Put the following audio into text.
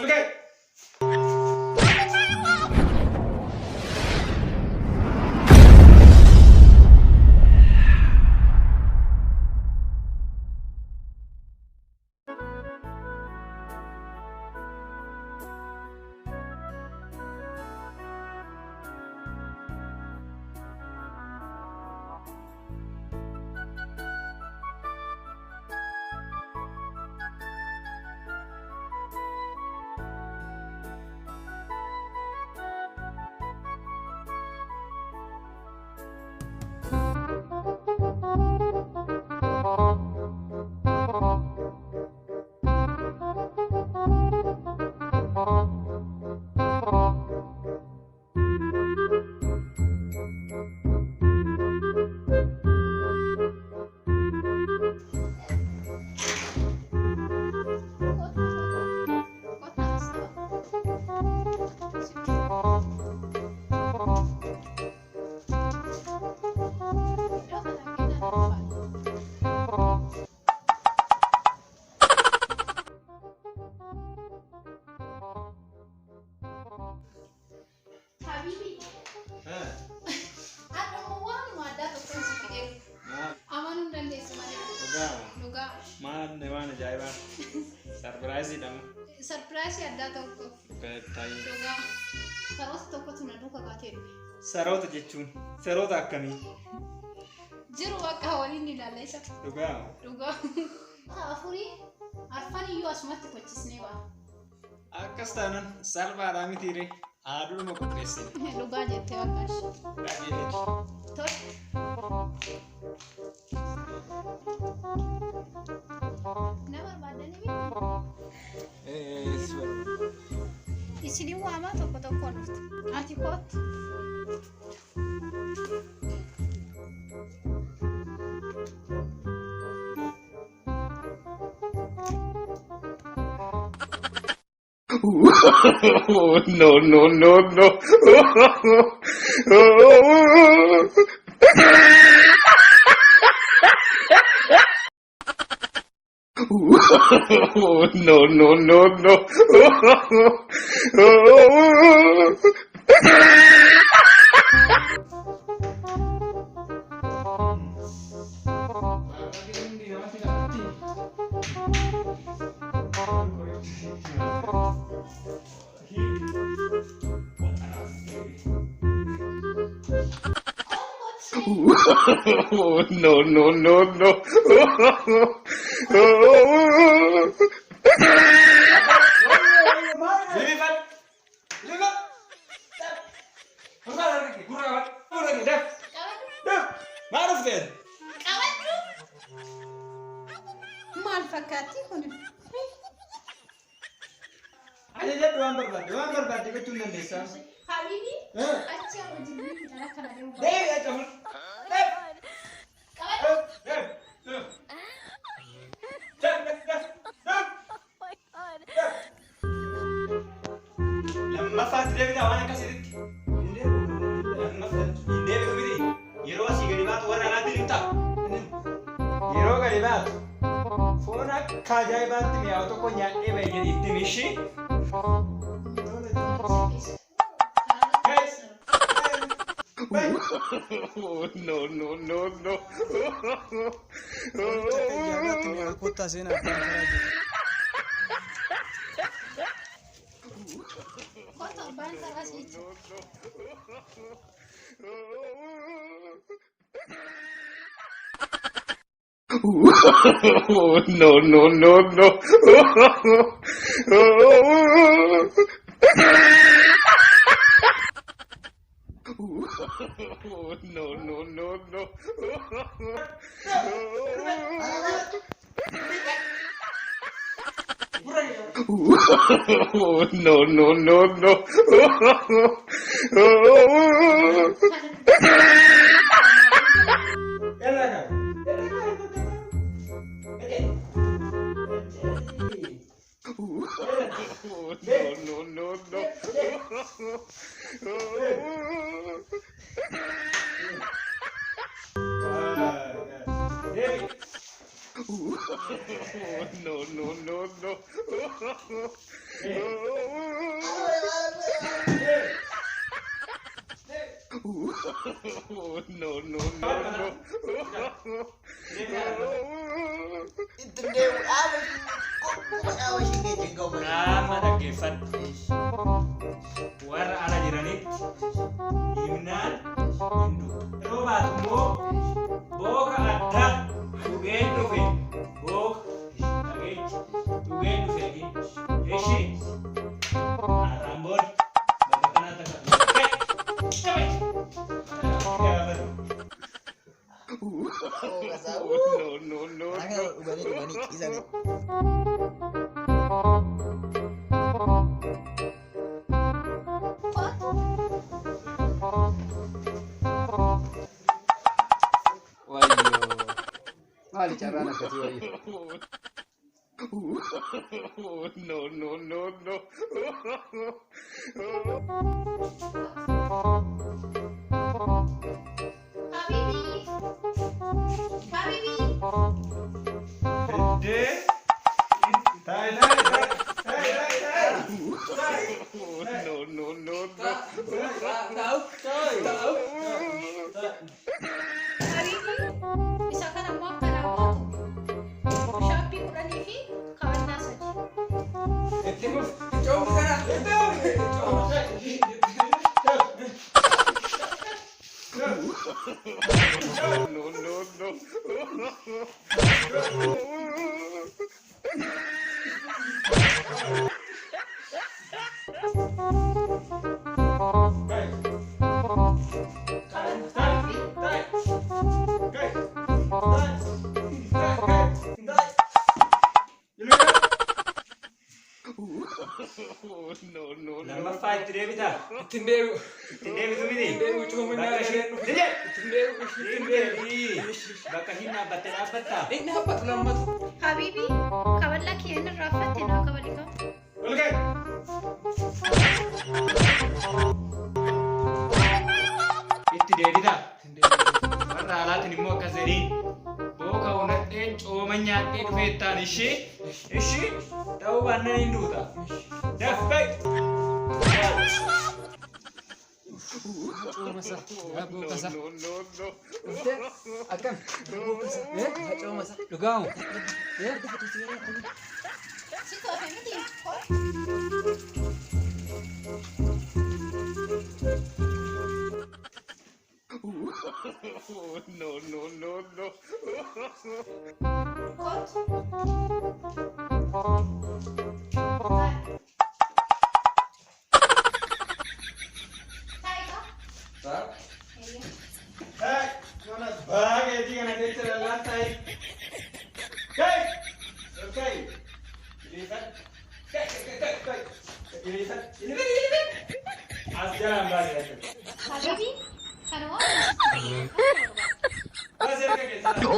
Okay. Man, dewan ajaib. Surprise dam. Surprise ada tokko. Betai. Dhugaa. Saroota tokkotu na duuka kaatee dhufe. Saroota jechuun saroota akkamii? Jiru akka waliin ilaalle isa. Dhugaa. Dhugaa. Afurii arfan iyyuu asumatti qochisnee ba'a. Akkas taanaan salphaadhaa mitiire haadhuma qopheessine. Dhugaa jettee wakkaashi. Tol. Nama barbaadanii isinii waamaa tokko tokkoon dhuftu. Ati kootu. No, no, no, no. No, no, no, no. No, no, no, no. Maal fakkaatti kun? Ajaja doang berbadi ke tunan desa. Hari ini aja wajibnya kita akan ada yang Deh, ya teman. Lama fat dia kita awalnya kasih itu. Lama fat dia begini. Yero asih gini banget warna nanti lintak. Yero gini banget. Fona kajai banget nih auto konya jadi itu misi. No, no, no, no. Kota sini Kota bantar asli. No, no, no, no. No, no, no, no. No, no, no, no. No, no, no, no. Itu dewi apa sih? Kok apa sih ngejeng kau balik? Nama dhaggeeffat warra ala jiranitti himnaan hindu yeroo baatu immoo booka addaa dhugeen dhufe booka dhageechi dhugeen dhufe ishii har'aan booda bakka kanatti Oh, kasar. Anaknya ubani kisah nih. Maali carraan akkasii wayya. Habibi. Deh, tai. Tahu. Habibi. Bisa kan aku akan aku. Shopee kudhanii fi kabannaa sadii. Nama fight deebita. Ittiin deebi'u. Ittiin deebitu miti. Deebi'u coominaa gadheen dhufe. Ittiin deebi'u. Bakka hin dhaabbattee dhaabbattaa. Inni haabbatu lammatu. Habibi. Kaballaa kiyya inni irraa uffatte naa kaballi qabu. Ol ka'e. Itti deebita. Warra alaatiin immoo akkas jedhiin. Booka unadheen cooma nyaadhee dhufeettaan ishii ta'uu baannaan hin duuta. Daffee. Coomasa. Daabboo kasa. Dhuftee akkam. Daabboo kasa. Coomasa. Dhugaamu. Si toofe miti. Habibi. Kan waan. No.